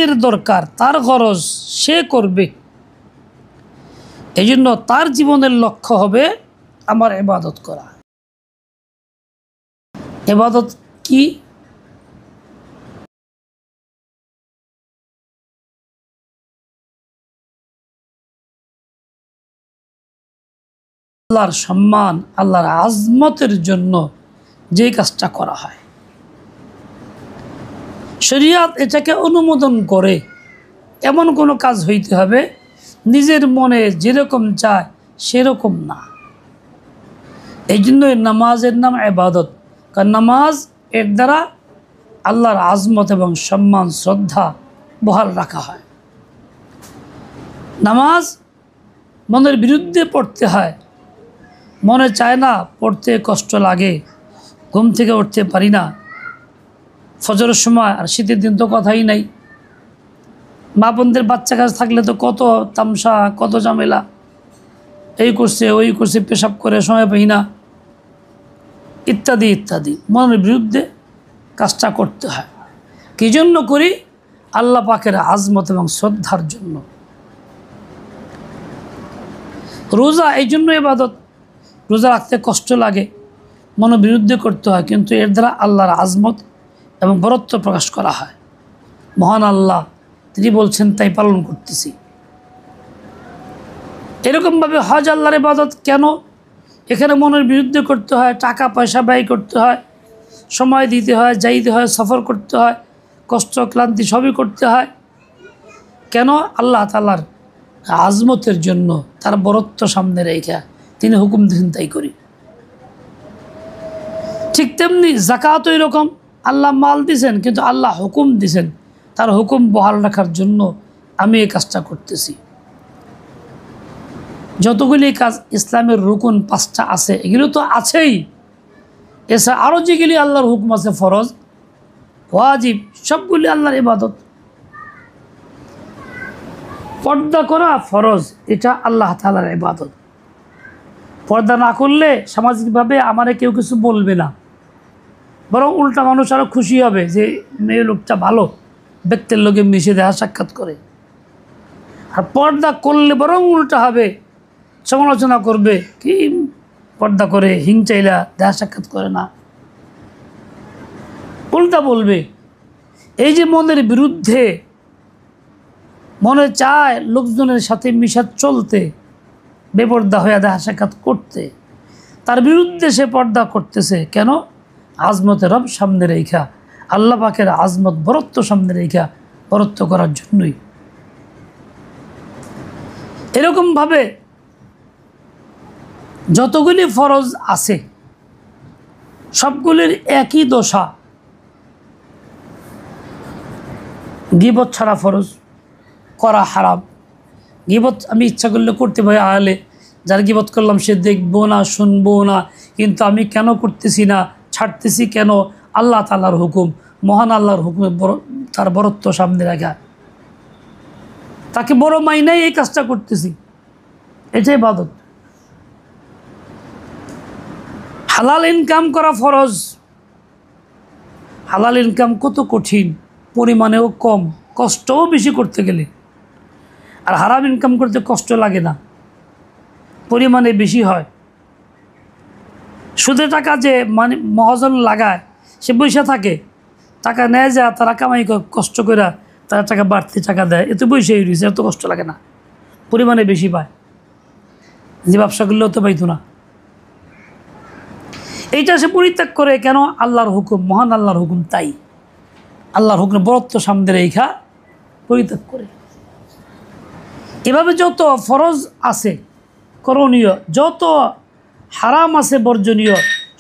এর দরকার, তার খরচ সে করবে। এই জন্য তার জীবনের লক্ষ্য হবে আমার ইবাদত করা। ইবাদত কি? আল্লাহর সম্মান, আল্লাহর আজমতের জন্য যে কাজটা করা হয়, শরীয়ত এটাকে অনুমোদন করে। এমন কোনো কাজ হইতে হবে নিজের মনে যেরকম চায় সেরকম না। এই জন্যই নামাজের নাম ইবাদত, কারণ নামাজ এর দ্বারা আল্লাহর আজমত এবং সম্মান শ্রদ্ধা বহাল রাখা হয়। নামাজ মনের বিরুদ্ধে পড়তে হয়, মনে চায় না, পড়তে কষ্ট লাগে, ঘুম থেকে উঠতে পারি না ফজরের সময়, আর শীতের দিন তো কথাই নাই। মা বোনদের বাচ্চা কাজ থাকলে তো কত তামসা, কত ঝামেলা, এই করছে ওই করছে, পেশাব করে সময় পাই না, ইত্যাদি ইত্যাদি। মনের বিরুদ্ধে কাজটা করতে হয়। কী জন্য করি? আল্লাহ পাকের আজমত এবং শ্রদ্ধার জন্য। রোজা এই জন্য ইবাদত। রোজা রাখতে কষ্ট লাগে, মনের বিরুদ্ধে করতে হয়, কিন্তু এর দ্বারা আল্লাহর আজমত এবং বরত্ব প্রকাশ করা হয়। মহান আল্লাহ তিনি বলছেন তাই পালন করতেছি। এরকমভাবে হজ আল্লাহর ইবাদত। কেন? এখানে মনের বিরুদ্ধে করতে হয়, টাকা পয়সা ব্যয় করতে হয়, সময় দিতে হয়, যাইতে হয়, সফর করতে হয়, কষ্ট ক্লান্তি সবই করতে হয়। কেন? আল্লাহ তাআলার আজমতের জন্য, তার বরত্ব সামনে রেখে তিনি হুকুম দিয়েছেন তাই করি। ঠিক তেমনি যাকাতও এরকম। আল্লাহ মাল দিছেন, কিন্তু আল্লাহ হুকুম দিছেন, তার হুকুম বহাল রাখার জন্য আমি এই কাজটা করতেছি। যতগুলি কাজ ইসলামের রুকুন 5টা আছে, এগুলো তো আছেই। এছাড়া আরও যেগুলি আল্লাহর হুকুম আছে, ফরজ ওয়াজিব, সবগুলি আল্লাহর ইবাদত। পর্দা করা ফরজ, এটা আল্লাহ তাআলার ইবাদত। পর্দা না করলে সামাজিকভাবে আমারে কেউ কিছু বলবে না, বরং উল্টা মানুষ আরও খুশি হবে যে মেয়ে লোকটা ভালো, ব্যক্তির লোকে মিশে দেখা সাক্ষাৎ করে। আর পর্দা করলে বরং উল্টা হবে, সমালোচনা করবে, কি পর্দা করে হিংচাইলা দেখা সাক্ষাৎ করে না, উল্টা বলবে। এই যে মনের বিরুদ্ধে, মনে চায় লোকজনের সাথে মিশা চলতে, বেপর্দা হয়ে দেখা সাক্ষাৎ করতে, তার বিরুদ্ধে সে পর্দা করতেছে। কেন? আজমতের রব সামনে রেখা, আল্লাহ পাকের আজমত বরত্ব সামনে রেখা, বরত্ব করার জন্যই। এরকমভাবে যতগুলি ফরজ আছে সবগুলির একই দশা। গীবত ছাড়া ফরজ করা হারাম। গীবত আমি ইচ্ছা করলে করতে পারি, আহলে যার গীবত করলাম সে দেখবো না, শুনবো না, কিন্তু আমি কেন করতেছি না, ছাড়তেছি কেন? আল্লাহ তাআলার হুকুম, মহান আল্লাহর হুকুমে তার বরত্ব সামনে রাখা, তাকে বড় মাইনাই এই কাজটা করতেছি, এটাই ইবাদত। হালাল ইনকাম করা ফরজ। হালাল ইনকাম কত কঠিন, পরিমাণেও কম, কষ্টও বেশি করতে গেলে। আর হারাম ইনকাম করতে কষ্ট লাগে না, পরিমাণে বেশি হয়। সুদে টাকা যে মানে মহাজন লাগায়, সে বৈশা থাকে, টাকা নেয় যায়, তারা কামাই কষ্ট করে তারা টাকা বাড়তি টাকা দেয়, এতে বৈশাই রয়েছে, এত কষ্ট লাগে না, পরিমাণে বেশি পায়। যে ব্যবসা করলেও তো পাইতো না। এইটা সে পরিত্যাগ করে। কেন? আল্লাহর হুকুম, মহান আল্লাহর হুকুম, তাই আল্লাহর হুকুম বরত্ব সামনে রেখা পরিত্যাগ করে। এভাবে যত ফরজ আছে করণীয়, যত হারাম আছে বর্জনীয়,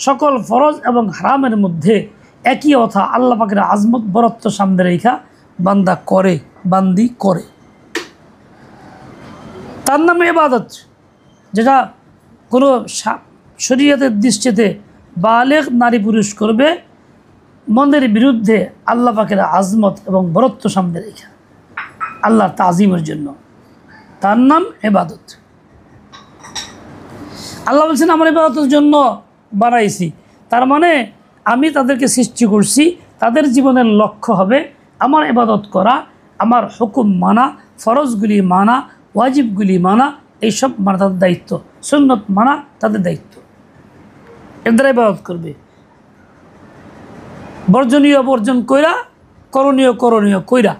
সকল ফরজ এবং হারামের মধ্যে একই কথা, আল্লাহ পাকের আজমত বরত্ব সামনে রেখা বান্দা করে, বান্দি করে, তার নামে ইবাদত। যেটা কোনো শরীয়তের দৃষ্টিতে বালেগ নারী পুরুষ করবে মনের বিরুদ্ধে আল্লাহ পাকের আজমত এবং বরত্ব সামনে রেখা, আল্লাহর তাজিমের জন্য, তার নাম ইবাদত। আল্লাহ বলছেন আমার ইবাদতের জন্য বানাইছি, তার মানে আমি তাদেরকে সৃষ্টি করছি, তাদের জীবনের লক্ষ্য হবে আমার ইবাদত করা, আমার হুকুম মানা, ফরজগুলি মানা, ওয়াজিবগুলি মানা, এইসব মানা তাদের দায়িত্ব, সুন্নত মানা তাদের দায়িত্ব। এর দ্বারা ইবাদত করবে। বর্জনীয় বর্জন কইরা, করণীয় করণীয় কইরা।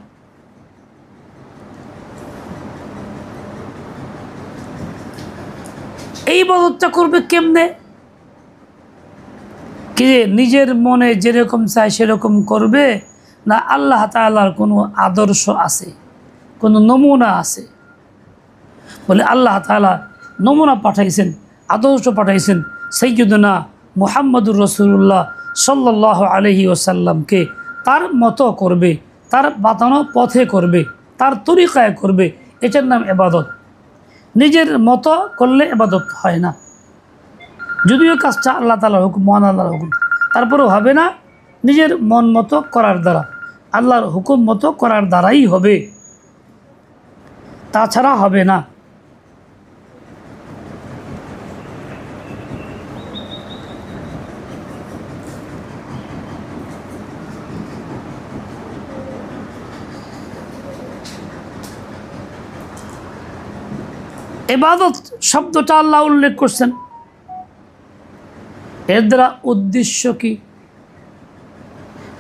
এই ইবাদতটা করবে কেমনে? কি নিজের মনে যেরকম চায় সেরকম করবে, না আল্লাহ তাআলার কোনো আদর্শ আছে, কোনো নমুনা আছে? বলে আল্লাহ তাআলা নমুনা পাঠাইছেন, আদর্শ পাঠাইছেন সাইয়্যিদুনা মুহাম্মদুর রাসূলুল্লাহ সাল্লাল্লাহু আলাইহি ওয়াসাল্লামকে। তার মতো করবে, তার বাতানো পথে করবে, তার তরিকায় করবে, এটার নাম ইবাদত। নিজের মতো করলে ইবাদত হয় না। যদিও কাজটা আল্লাহ তাআলার হুকুম, মহান আল্লাহর হুকুম, তারপরেও হবে না নিজের মন মতো করার দ্বারা, আল্লাহর হুকুম মতো করার দ্বারাই হবে, তাছাড়া হবে না। ইবাদত শব্দটা আল্লাহ উল্লেখ করছেন, এর দ্বারা উদ্দেশ্য কি?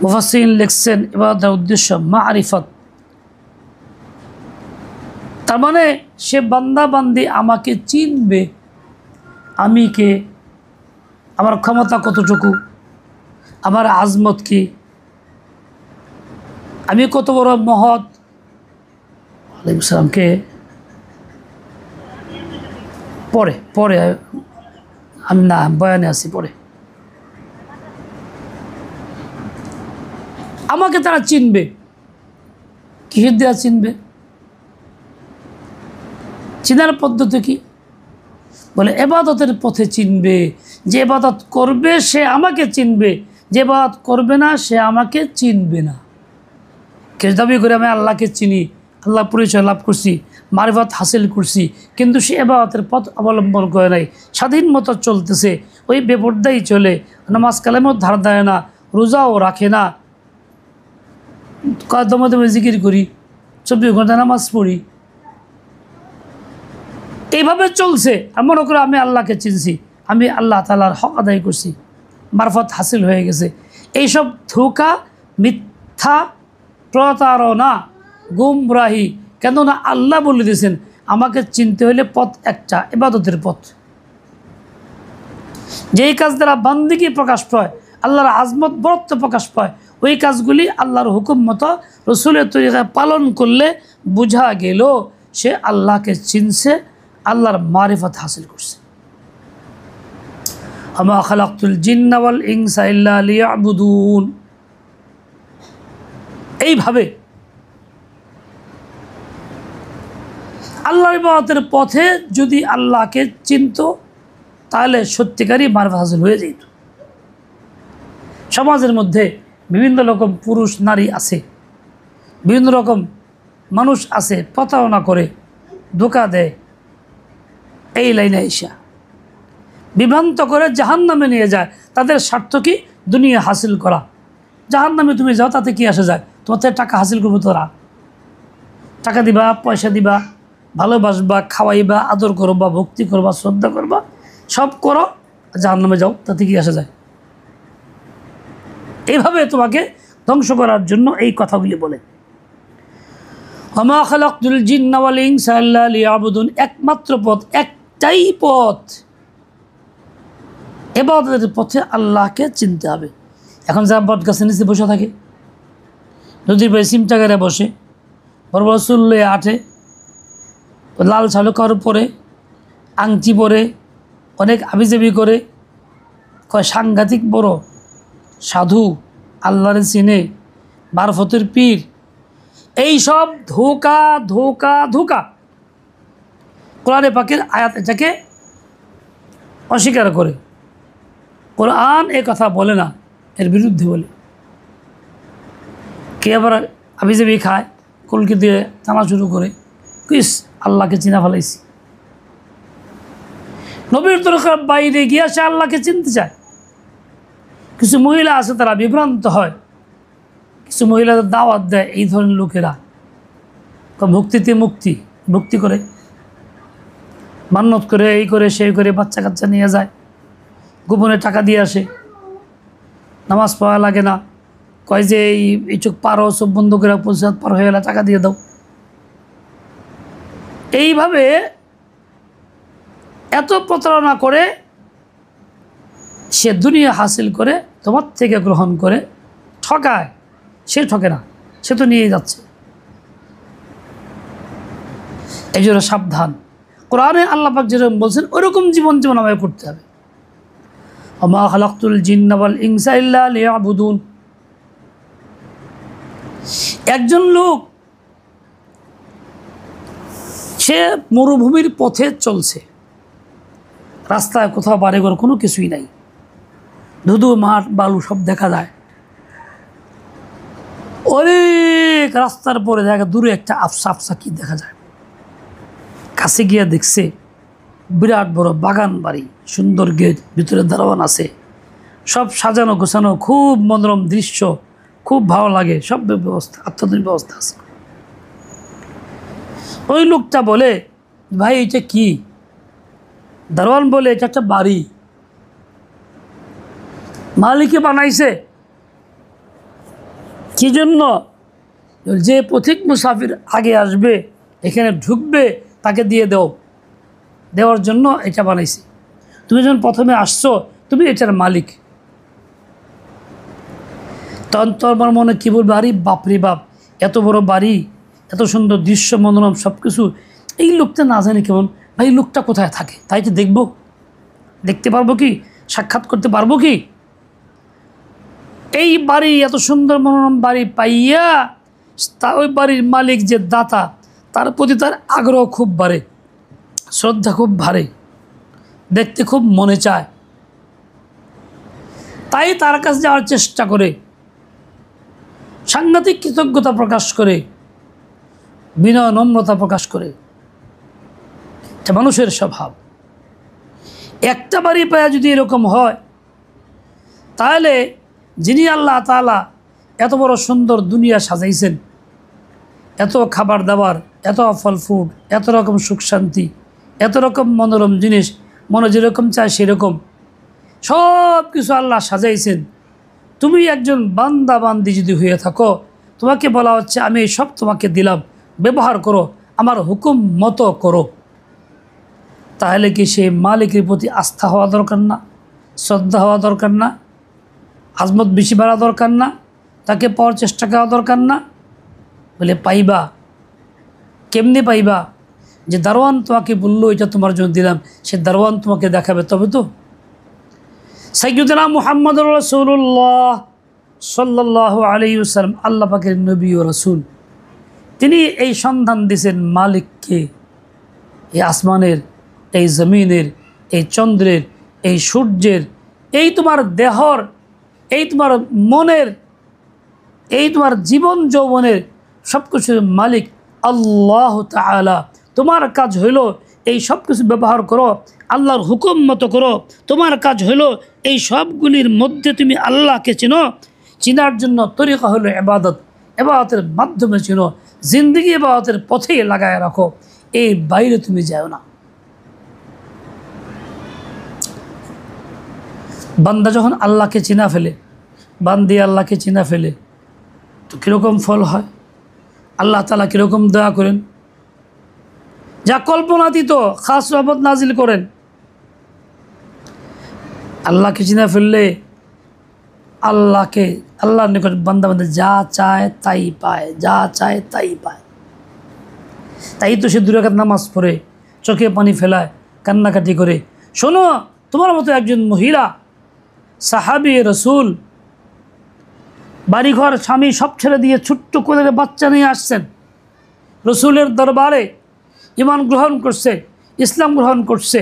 মুফাসসিরিন লিখছেন ইবাদতের উদ্দেশ্য মারিফত। তার মানে সে বান্দা বান্দি আমাকে চিনবে, আমি কে, আমার ক্ষমতা কতটুকু, আমার আজমত কি, আমি কত বড় মহৎ। ওয়ালাইকুম সালামকে পরে পরে আমি না বয়ানে আছি, পরে আমাকে তারা চিনবে। কিসের দ্বারা চিনবে? চিনার পদ্ধতি কি? বলে ইবাদতের পথে চিনবে। যে ইবাদত করবে সে আমাকে চিনবে, যে ইবাদত করবে না সে আমাকে চিনবে না। কেউ দাবি করে আমি আল্লাহকে চিনি, আল্লাহ পরিচয় লাভ করছি, মারিফত হাসিল করছি, কিন্তু সে ইবাদতের পথ অবলম্বন করে নাই, স্বাধীন মতো চলতেছে, ওই বেপরদাই চলে, নামাজ কালামেও ধার দেয় না, রোজাও রাখে না, দমে দমে জিকির করি, 24 ঘন্টা নামাজ পড়ি, এইভাবে চলছে। আর মনে করে আমি আল্লাহকে চিনছি, আমি আল্লাহ তাআলার হক আদায় করছি, মারফত হাসিল হয়ে গেছে। এইসব ধোঁকা, মিথ্যা, প্রতারণা, গুমরাহি। কেননা আল্লাহ বলে দিয়েছেন আমাকে চিনতে হলে পথ একটা, ইবাদতের পথ। যেই কাজ দ্বারা বান্দিগি প্রকাশ পায়, আল্লাহর আজমত বরত্ব প্রকাশ পায়, ওই কাজগুলি আল্লাহর হুকুম মতো রসুলের তরিকায় পালন করলে বোঝা গেল সে আল্লাহকে চিনছে, আল্লাহর মারিফত হাসিল করছে। আমা খালাকতুল জিন্না ওয়াল ইনসা ইল্লা লিয়াবুদুন। এইভাবে আল্লাহর ইবাদতের পথে যদি আল্লাহকে চিনত তাহলে সত্যিকারই মারিফত হাসিল হয়ে যেত। সমাজের মধ্যে বিভিন্ন রকম পুরুষ নারী আছে, বিভিন্ন রকম মানুষ আছে, প্রতারণা করে, ধোঁকা দেয়, এই লাইনে আইসা বিভ্রান্ত করে জাহান্নামে নিয়ে যায়। তাদের স্বার্থ কি? দুনিয়া হাসিল করা। জাহান্নামে তুমি যাও, তাতে কি আসে যায়? তোমার থেকে টাকা হাসিল করবো, তোরা টাকা দিবা, পয়সা দিবা, ভালোবাসবা, খাওয়াইবা, আদর করবা, ভক্তি করবা, শ্রদ্ধা করবা, সব করো, জাহান্নামে যাও, তাতে কি আসে যায়? এইভাবে তোমাকে ধ্বংস করার জন্য এই কথাগুলি বলে। ওমা খালাকতুল জিন্না ওয়াল ইনসা ইল্লা লিয়াবুদুন। একমাত্র পথ, একটাই পথ, ইবাদতের পথে আল্লাহকে চিনতে হবে। এখন যারা বট গাছের নিচে বসে থাকে, নদীর পাড়ে সিমটা গাড়ে বসে, বড় বড় চুল লয়ে আটে, লাল শালুকার পরে, আংটি পরে, অনেক আবিজাবি করে, কয় সাংঘাতিক বড় সাধু, আল্লাহরে চিনে, মারফতের পীর। এই সব ধোঁকা ধোঁকা ধোঁকা। কোরআনে পাকের আয়াত এটাকে অস্বীকার করে। কোরআন এ কথা বলে না, এর বিরুদ্ধে বলে। কে আবার আবিজাবি খায়, কলকি দিয়ে টানা শুরু করে, কিস আল্লাহকে চিনা ফেলাইছি। নবীর দরকার বাইরে গিয়ে সে আল্লাহকে চিনতে চায়। কিছু মহিলা আছে তারা বিভ্রান্ত হয়, কিছু মহিলাদের দাওয়াত দেয় এই ধরনের লোকেরা, ভক্তিতে মুক্তি, ভক্তি করে মান্যত করে এই করে সেই করে বাচ্চা কাচ্চা নিয়ে যায়, গোপনে টাকা দিয়ে আসে, নামাজ পড়া লাগে না, কয় যে এই চোখ পারো সব বন্ধ করে পরিষদ পার হয়ে গেলে টাকা দিয়ে দাও। এইভাবে এত প্রতারণা করে সে দুনিয়া হাসিল করে তোমার থেকে গ্রহণ করে ঠকায়। সে ঠকে না, সে তো নিয়ে যাচ্ছে। এই জন্য সাবধান। কোরআনে আল্লাহ পাক যেরকম বলছেন ওরকম জীবন আমায় করতে হবে। ওমা খালাকতুল জিন্না ওয়াল ইনসা ইল্লা লিয়াবুদুন। একজন লোক সে মরুভূমির পথে চলছে, রাস্তায় কোথাও বাড়িঘর কোনো কিছুই নাই, ধুধু মাঠ বালু সব দেখা যায়। অনেক রাস্তার পরে দেখা দূরে একটা আফসা আফসা কি দেখা যায়। কাছে গিয়ে দেখছে বিরাট বড় বাগান বাড়ি, সুন্দর গেট, ভিতরে দারোয়ান আছে, সব সাজানো গোছানো, খুব মনোরম দৃশ্য, খুব ভালো লাগে, সব ব্যবস্থা, আত্মাধুনিক ব্যবস্থা আছে। ওই লোকটা বলে, ভাই এটা কি? দারোয়ান বলে, এটা একটা বাড়ি, মালিকে বানাইছে। কি জন্য? যে পথিক মুসাফির আগে আসবে, এখানে ঢুকবে, তাকে দিয়ে দেওয়ার জন্য এটা বানাইছি। তুমি যখন প্রথমে আসছো, তুমি এটার মালিক। তখন তোমার মনে কী বলবে, আরে বাপরে বাপ, এত বড় বাড়ি, এত সুন্দর দৃশ্য, মনোরম সব কিছু, এই লোকটা না জানি কেমন, ভাই লোকটা কোথায় থাকে, তাই তো দেখবো, দেখতে পারবো কি, সাক্ষাৎ করতে পারবো কি? এই বাড়ি, এত সুন্দর মনোরম বাড়ি পাইয়া ওই বাড়ির মালিক যে দাতা, তার প্রতি তার আগ্রহ খুব বাড়ে, শ্রদ্ধা খুব বাড়ে, দেখতে খুব মনে চায়, তাই তার কাছে যাওয়ার চেষ্টা করে, সাংঘাতিক কৃতজ্ঞতা প্রকাশ করে, বিনয় নম্রতা প্রকাশ করে। এটা মানুষের স্বভাব। একটা বাড়ি পায়া যদি এরকম হয়, তাহলে যিনি আল্লাহ তাআলা এত বড় সুন্দর দুনিয়া সাজাইছেন, এত খাবার দাবার, এত ফল ফুড, এত রকম সুখ শান্তি, এত রকম মনোরম জিনিস, মনে যেরকম চায় সেরকম সব কিছু আল্লাহ সাজাইছেন। তুমি একজন বান্দা বান্দি যদি হয়ে থাকো, তোমাকে বলা হচ্ছে আমি এই সব তোমাকে দিলাম, ব্যবহার করো, আমার হুকুম মতো করো। তাহলে কি সেই মালিকের প্রতি আস্থা হওয়া দরকার না? শ্রদ্ধা হওয়া দরকার না? আজমত বেশি বাড়া দরকার না? তাকে পাওয়ার চেষ্টা করা দরকার না? বলে পাইবা কেমনে পাইবা? যে দারোয়ান তোমাকে বললো এটা তোমার জন্য দিলাম, সে দারোয়ান তোমাকে দেখাবে, তবে তো। সাইয়্যিদুনা মুহাম্মদুর রাসূলুল্লাহ সাল্লাল্লাহু আলাইহি ওয়াসাল্লাম, আল্লাহ পাকের নবী ও রাসূল, তিনি এই সন্ধান দিয়েছেন মালিককে। এই আসমানের, এই জমিনের, এই চন্দ্রের, এই সূর্যের, এই তোমার দেহর, এই তোমার মনের, এই তোমার জীবন যৌবনের সব কিছুর মালিক আল্লাহ তাআলা। তোমার কাজ হইল এই সব কিছু ব্যবহার করো, আল্লাহর হুকুম মতো করো। তোমার কাজ হইল এই সবগুলির মধ্যে তুমি আল্লাহকে চিনো। চিনার জন্য তরিকা হলো ইবাদত, ইবাদতের মাধ্যমে চিনো, জিন্দেগি ইবাদতের পথেই লাগায় রাখো, এই বাইরে তুমি যাও না। বান্দা যখন আল্লাহকে চিনা ফেলে, বান্দি আল্লাহকে চিনা ফেলে, তো কীরকম ফল হয়? আল্লাহ তাআলা কীরকম দয়া করেন, যা কল্পনাতীত খাস রহমত নাজিল করেন। আল্লাহকে চিনা ফেললে আল্লাহর নিকট বান্দা যা চায় তাই পায়, যা চায় তাই পায়। তাই তো সে 2 রাকাত নামাজ পড়ে চোখে পানি ফেলায়, কান্নাকাটি করে। শোনো, তোমার মতো একজন মহিলা সাহাবী রসুল, বাড়িঘর স্বামী সব ছেড়ে দিয়ে ছোট্ট কোলের বাচ্চা নিয়ে আসছেন রসুলের দরবারে, ঈমান গ্রহণ করছে, ইসলাম গ্রহণ করছে।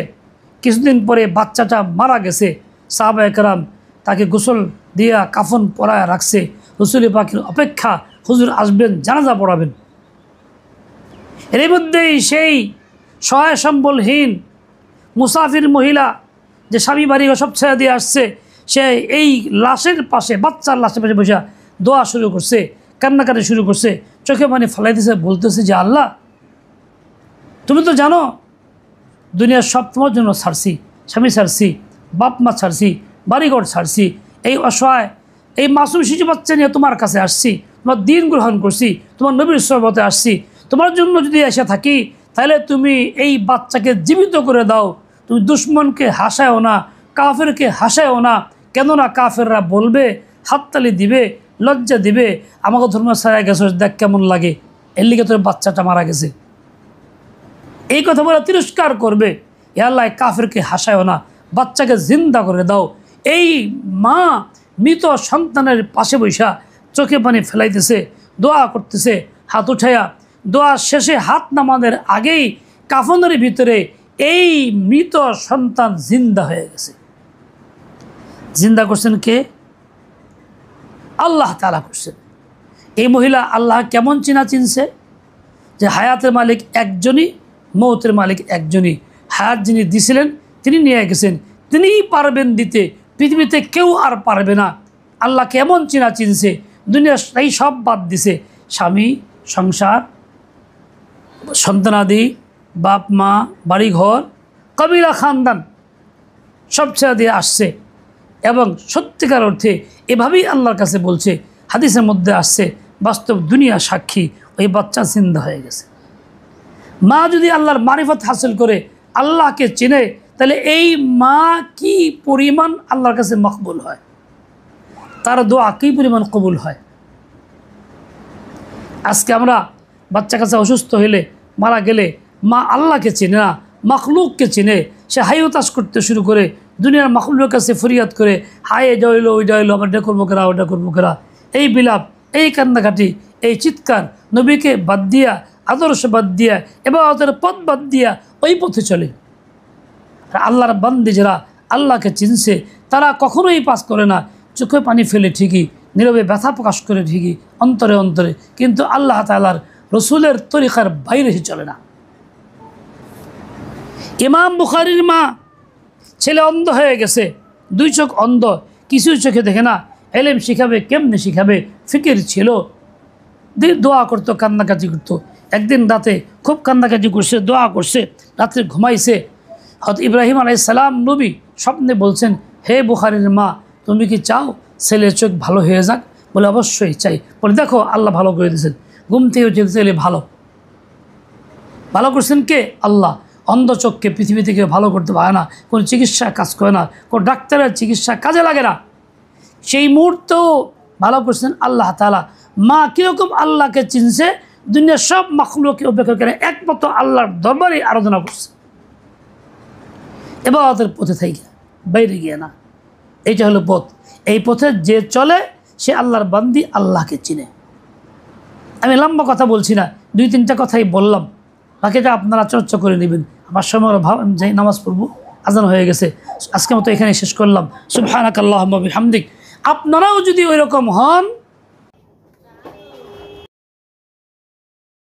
কিছুদিন পরে বাচ্চাটা মারা গেছে। সাহাবায়ে কেরাম তাকে গোসল দিয়া কাফন পরায় রাখছে। রসুল পাকের অপেক্ষা, হুজুর আসবেন, জানাজা পড়াবেন। এর মধ্যেই সেই সহায় সম্বলহীন মুসাফির মহিলা, যে স্বামী বাড়ি সব ছেড়ে দিয়ে আসছে, সে এই লাশের পাশে, বাচ্চার লাশের পাশে বসে দোয়া শুরু করছে, কান্নাকাটি শুরু করছে, চোখে পানি ফেলাইতেছে, বলতেছে যে আল্লাহ, তুমি তো জানো দুনিয়ার সব তোমার জন্য ছাড়ছি, স্বামী ছাড়ছি, বাপ মা ছাড়ছি, বাড়িঘর ছাড়ছি, এই অসহায় এই মাসুম শিশু বাচ্চা নিয়ে তোমার কাছে আসছি, তোমার দিন গ্রহণ করছি, তোমার নবীর সহবতে আসছি, তোমার জন্য যদি এসে থাকি তাহলে তুমি এই বাচ্চাকে জীবিত করে দাও, তুমি দুশ্মনকে হাসায়ও না, কাফেরকে হাসায়ও না, কেননা কাফেররা বলবে, হাততালি দিবে, লজ্জা দিবে, আমাকে ধর্ম ছাড়া গেছে, দেখ কেমন লাগে, এর লিগে তোর বাচ্চাটা মারা গেছে, এই কথা বলে তিরস্কার করবে। এ আল্লাহ, কাফেরকে হাসায়ও না, বাচ্চাকে জিন্দা করে দাও। এই মা মৃত সন্তানের পাশে বৈশা চোখে পানি ফেলাইতেছে, দোয়া করতেছে, হাত উঠাইয়া দোয়া শেষে হাত নামানোর আগেই কাফনের ভিতরে এই মৃত সন্তান জিন্দা হয়ে গেছে। জিন্দা করছেন কে? আল্লাহ তাআলা করছেন। এই মহিলা আল্লাহ কেমন চিনছে যে হায়াতের মালিক একজনই, মৌতের মালিক একজনই। হায়াত যিনি দিছিলেন তিনি নিয়ে গেছেন, তিনিই পারবেন দিতে, পৃথিবীতে কেউ আর পারবে না। আল্লাহ কেমন চিনছে, দুনিয়ার এই সব বাদ দিছে, স্বামী, সংসার, সন্তানাদি, বাপ মা, বাড়িঘর, কবিলা, খানদান সব ছেড়ে দিয়ে আসছে এবং সত্যিকার অর্থে এভাবেই আল্লাহর কাছে বলছে। হাদিসের মধ্যে আসছে, বাস্তব দুনিয়া সাক্ষী, ওই বাচ্চা জিন্দা হয়ে গেছে। মা যদি আল্লাহর মারিফত হাসিল করে, আল্লাহকে চিনে, তাহলে এই মা কি পরিমাণ আল্লাহর কাছে মকবুল হয়, তার দোয়া কী পরিমাণ কবুল হয়। আজকে আমরা বাচ্চা কাছে অসুস্থ হইলে, মারা গেলে, মা আল্লাহকে চিনে না, মখলুককে চিনে, সে হাইতাস করতে শুরু করে, দুনিয়ার মখলুকের কাছে ফরিয়াদ করে, হায় এটা হইলো, ওইটা হইলো, আমার এটা করবো কেরা, ওটা করবো কেরা, এই বিলাপ, এই কান্নাকাটি, এই চিৎকার, নবীকে বাদ দিয়া, আদর্শ বাদ দিয়া, ইবাদতের পথ বাদ দিয়া ওই পথে চলে। আর আল্লাহর বান্দি যারা আল্লাহকে চিনছে তারা কখনোই পাস করে না, চোখে পানি ফেলে ঠিকই, নীরবে ব্যথা প্রকাশ করে ঠিকই, অন্তরে অন্তরে, কিন্তু আল্লাহ তাআলার রসুলের তরিকার বাইরে চলে না। ইমাম বুখারীর মা, ছেলে অন্ধ হয়ে গেছে, দুই চোখ অন্ধ, কিছুই চোখে দেখে না, এলেম শিখাবে কেমনে শিখাবে, ফিকির ছিল, দোয়া করতো, কান্নাকাটি করতো। একদিন রাতে খুব কান্নাকাটি করছে, দোয়া করছে, রাত্রে ঘুমাইছে। হযরত ইব্রাহিম আলাইহিস সালাম নবী স্বপ্নে বলছেন, হে বুখারীর মা, তুমি কি চাও ছেলের চোখ ভালো হয়ে যাক? বলে অবশ্যই চাই। বলে দেখো আল্লাহ ভালো করে দিয়েছেন, ঘুম থেকে উঠে ছেলে ভালো করছেন কে? আল্লাহ। অন্ধ চোখকে পৃথিবী থেকে ভালো করতে পারে না, কোনো চিকিৎসা কাজ করে না, কোনো ডাক্তারের চিকিৎসা কাজে লাগে না, সেই মুহূর্তেও ভালো করছেন আল্লাহ তাআলা। মা কীরকম আল্লাহকে চিনছে, দুনিয়ার সব মাখলুককে উপেক্ষা করে একমাত্র আল্লাহর দরবারে আরাধনা করছে, ইবাদতের পথে থেকে বাইরে গিয়ে না। এইটা হলো পথ। এই পথে যে চলে সে আল্লাহর বান্দি, আল্লাহকে চিনে। আমি লম্বা কথা বলছি না, দুই তিনটা কথাই বললাম, বাকিটা আপনারা চর্চা করে নেবেন। আমার সময় ভাব, আমি যাই নামাজ পড়বো, আজান হয়ে গেছে। আজকের মতো এখানে শেষ করলাম। সুবহানাকাল্লাহুম্মা বিহামদিক। আপনারাও যদি ওই রকম হন